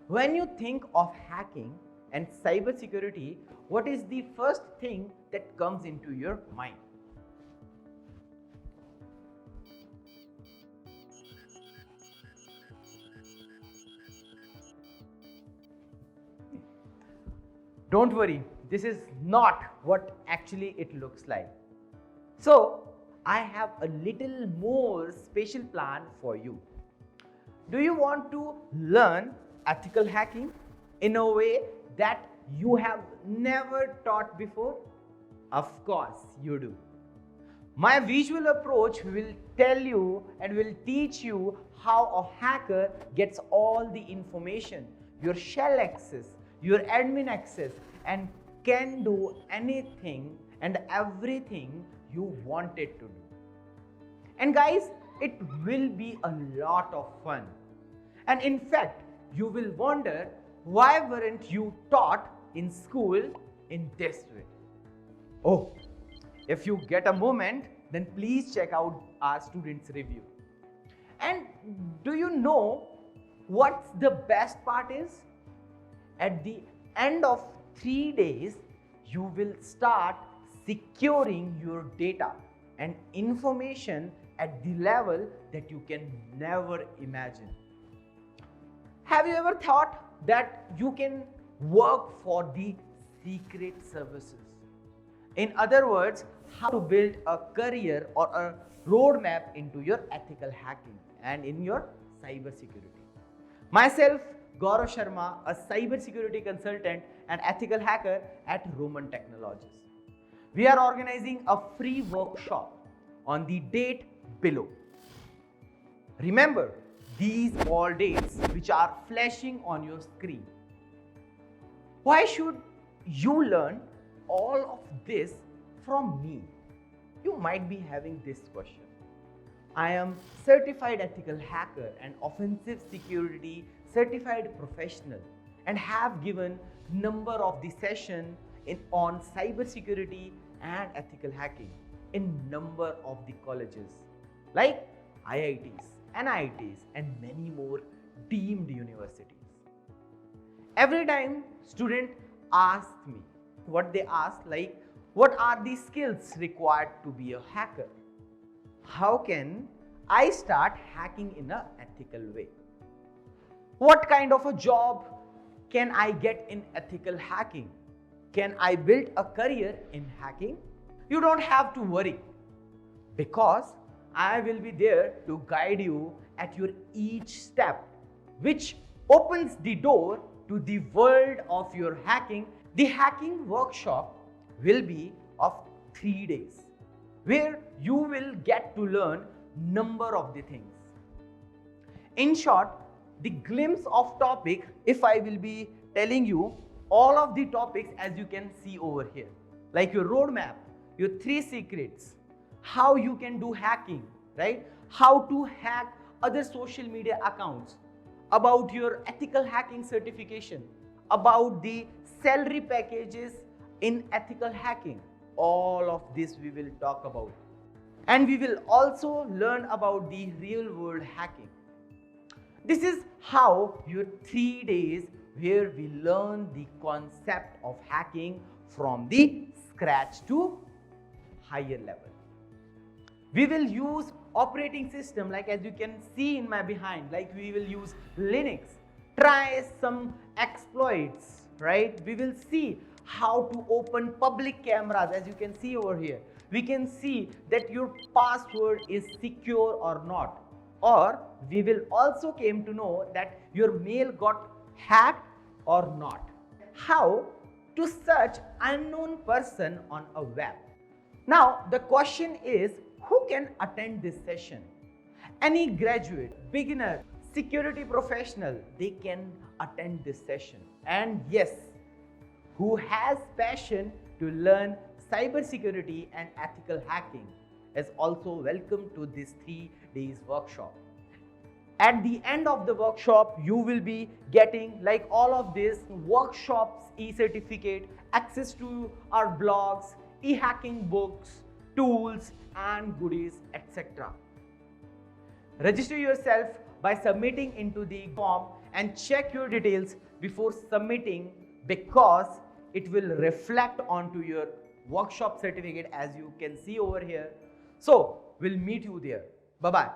When you think of hacking and cybersecurity, what is the first thing that comes into your mind? Don't worry, this is not what actually it looks like. So, I have a little more special plan for you. Do you want to learn ethical hacking in a way that you have never taught before? Of course, you do. My visual approach will tell you and will teach you how a hacker gets all the information, your shell access, your admin access, and can do anything and everything you want it to do. And guys, it will be a lot of fun. And in fact, you will wonder why weren't you taught in school in this way? Oh, if you get a moment, then please check out our students' review. And do you know what's the best part is? At the end of 3 days, you will start securing your data and information at the level that you can never imagine. Have you ever thought that you can work for the secret services? In other words, how to build a career or a roadmap into your ethical hacking and in your cybersecurity. Myself, Gaurav Sharma, a cybersecurity consultant and ethical hacker at Roman Technologies. We are organizing a free workshop on the date below. Remember these all dates which are flashing on your screen. Why should you learn all of this from me? You might be having this question. I am certified ethical hacker and offensive security certified professional and have given number of the session on cybersecurity and ethical hacking in number of the colleges like IITs, NITs and many more deemed universities. Every time student asks me, what they ask like, what are the skills required to be a hacker? How can I start hacking in an ethical way? What kind of a job can I get in ethical hacking? Can I build a career in hacking? You don't have to worry because I will be there to guide you at your each step, which opens the door to the world of your hacking. The hacking workshop will be of 3 days, where you will get to learn number of the things. In short, the glimpse of topic, if I will be telling you all of the topics as you can see over here, like your roadmap, your 3 secrets, how you can do hacking, right? How to hack other social media accounts, about your ethical hacking certification, about the salary packages in ethical hacking. All of this we will talk about. And we will also learn about the real world hacking. This is how your 3 days where we learn the concept of hacking from the scratch to higher level. We will use operating system like as you can see in my behind, like we will use Linux, try some exploits, right? We will see how to open public cameras as you can see over here. We can see that your password is secure or not. Or we will also came to know that your mail got hacked or not. How to search unknown person on a web. Now the question is, who can attend this session? Any graduate, beginner, security professional, they can attend this session. And yes, who has passion to learn cybersecurity and ethical hacking is also welcome to this 3 days workshop. At the end of the workshop, you will be getting like all of this workshops, e-certificate, access to our blogs, e-hacking books, tools and goodies, etc. Register yourself by submitting into the form, and check your details before submitting, because it will reflect onto your workshop certificate, as you can see over here. So we'll meet you there. Bye bye.